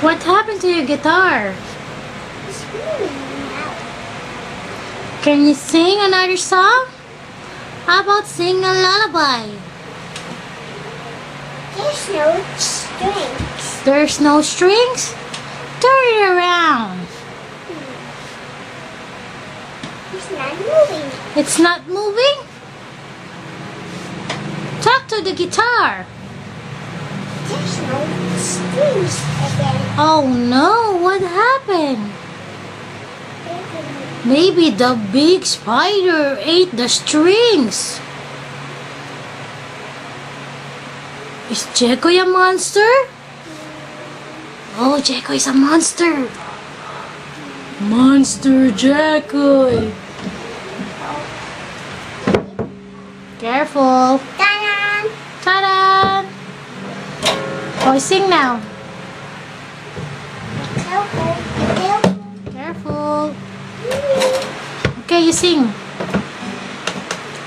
What happened to your guitar? Can you sing another song? How about sing a lullaby? There's no strings. There's no strings? Turn it around. It's not moving. It's not moving? Talk to the guitar. There's no strings again. Oh no, what happened? Maybe the big spider ate the strings. Is Jekoy a monster? Oh, Jekoy is a monster. Monster Jekoy. Careful. Ta-da! Ta-da! Oh, sing now. Careful. Careful. Okay, you sing.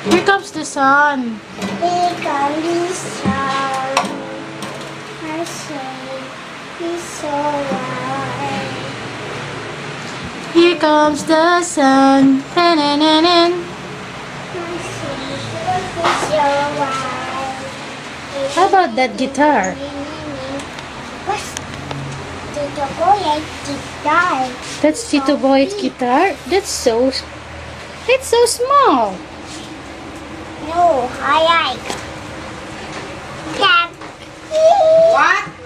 Here comes the sun. Here comes the sun. I say it's so wild. Here comes the sun. Ta-na-na-na. I say it's so wild. How about that guitar? What's Tito Boy's guitar? That's Tito Boy's guitar? It's so small. No, I like that. What?